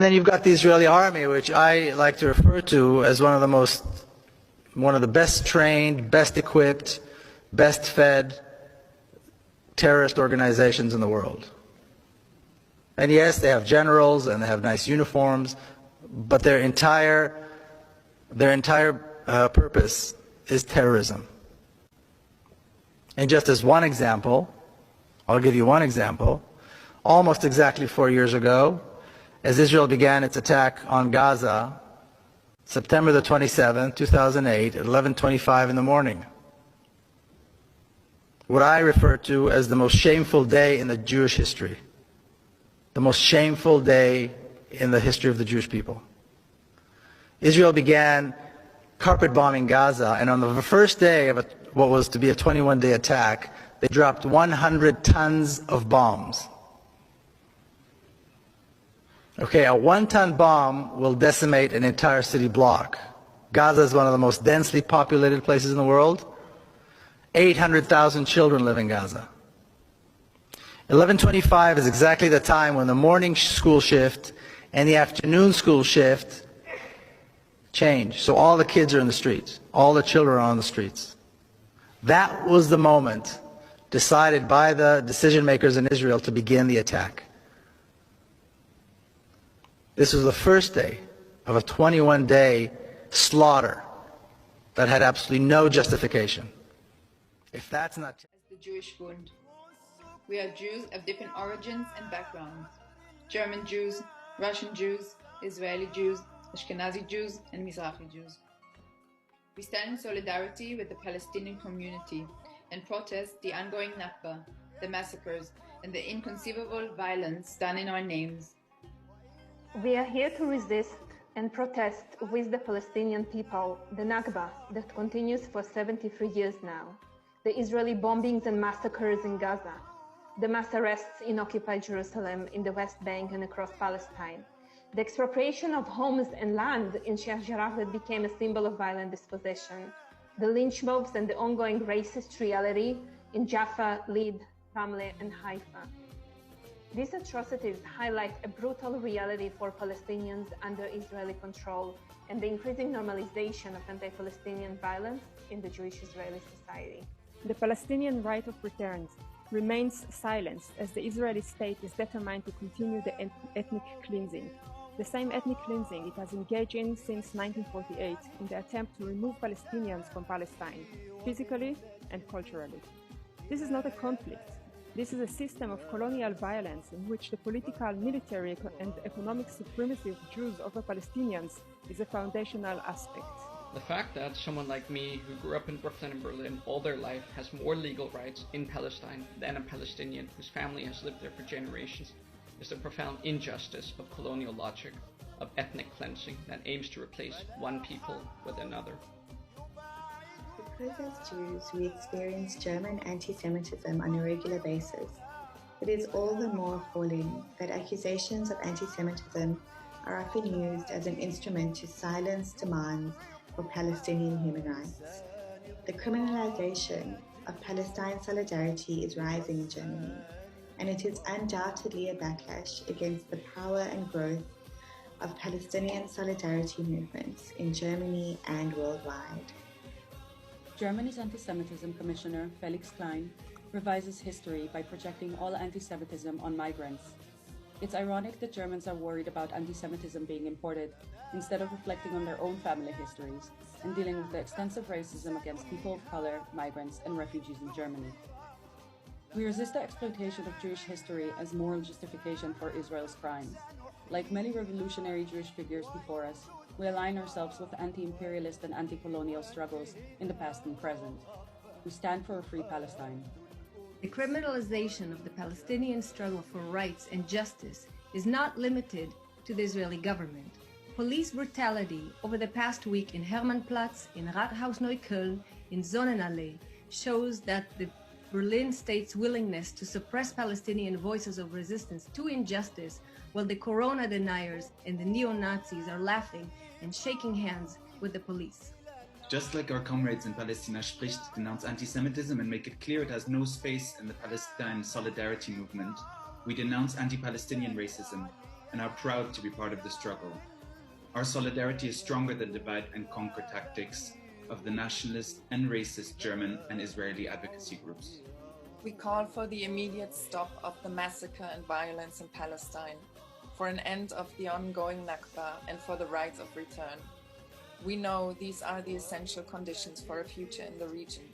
Then you've got the Israeli army, which I like to refer to as one of the best trained, best equipped, best fed terrorist organizations in the world. And yes, they have generals and they have nice uniforms, but their entire purpose is terrorism. And just as one example, I'll give you one example. Almost exactly 4 years ago, as Israel began its attack on Gaza, September the 27th, 2008, at 11:25 in the morning, what I refer to as the most shameful day in the Jewish history, the most shameful day in the history of the Jewish people. Israel began carpet bombing Gaza, and on the first day of what was to be a 21-day attack, they dropped 100 tons of bombs. Okay, a 1-ton bomb will decimate an entire city block. Gaza is one of the most densely populated places in the world. 800,000 children live in Gaza. 11:25 is exactly the time when the morning school shift and the afternoon school shift change. So all the kids are in the streets. All the children are on the streets. That was the moment decided by the decision makers in Israel to begin the attack. This was the first day of a 21-day slaughter that had absolutely no justification. If that's not... As the Jewish Bund, we are Jews of different origins and backgrounds. German Jews, Russian Jews, Israeli Jews, Ashkenazi Jews, and Mizrahi Jews. We stand in solidarity with the Palestinian community and protest the ongoing Nakba, the massacres, and the inconceivable violence done in our names. We are here to resist and protest with the Palestinian people the Nakba that continues for 73 years now, the Israeli bombings and massacres in Gaza, the mass arrests in occupied Jerusalem, in the West Bank and across Palestine, the expropriation of homes and land in Sheikh Jarrah that became a symbol of violent dispossession, the lynch mobs and the ongoing racist reality in Jaffa, Lid, Ramle and Haifa. These atrocities highlight a brutal reality for Palestinians under Israeli control and the increasing normalization of anti-Palestinian violence in the Jewish-Israeli society. The Palestinian right of return remains silenced as the Israeli state is determined to continue the ethnic cleansing, the same ethnic cleansing it has engaged in since 1948 in the attempt to remove Palestinians from Palestine, physically and culturally. This is not a conflict. This is a system of colonial violence in which the political, military, and economic supremacy of Jews over Palestinians is a foundational aspect. The fact that someone like me, who grew up in Brooklyn and Berlin all their life, has more legal rights in Palestine than a Palestinian whose family has lived there for generations is a profound injustice of colonial logic, of ethnic cleansing that aims to replace one people with another. Because as Jews we experience German anti-Semitism on a regular basis, it is all the more appalling that accusations of anti-Semitism are often used as an instrument to silence demands for Palestinian human rights. The criminalization of Palestine solidarity is rising in Germany, and it is undoubtedly a backlash against the power and growth of Palestinian solidarity movements in Germany and worldwide. Germany's Anti-Semitism Commissioner, Felix Klein, revises history by projecting all anti-Semitism on migrants. It's ironic that Germans are worried about anti-Semitism being imported, instead of reflecting on their own family histories and dealing with the extensive racism against people of color, migrants, and refugees in Germany. We resist the exploitation of Jewish history as moral justification for Israel's crimes. Like many revolutionary Jewish figures before us, we align ourselves with anti-imperialist and anti-colonial struggles in the past and present. We stand for a free Palestine. The criminalization of the Palestinian struggle for rights and justice is not limited to the Israeli government. Police brutality over the past week in Hermannplatz, in Rathaus Neukölln, in Sonnenallee shows that the Berlin state's willingness to suppress Palestinian voices of resistance to injustice, while the corona deniers and the neo-Nazis are laughing and shaking hands with the police. Just like our comrades in Palestine spricht, denounce anti-Semitism and make it clear it has no space in the Palestine solidarity movement, we denounce anti-Palestinian racism, and are proud to be part of the struggle. Our solidarity is stronger than divide and conquer tactics of the nationalist and racist German and Israeli advocacy groups. We call for the immediate stop of the massacre and violence in Palestine, for an end of the ongoing Nakba, and for the rights of return. We know these are the essential conditions for a future in the region.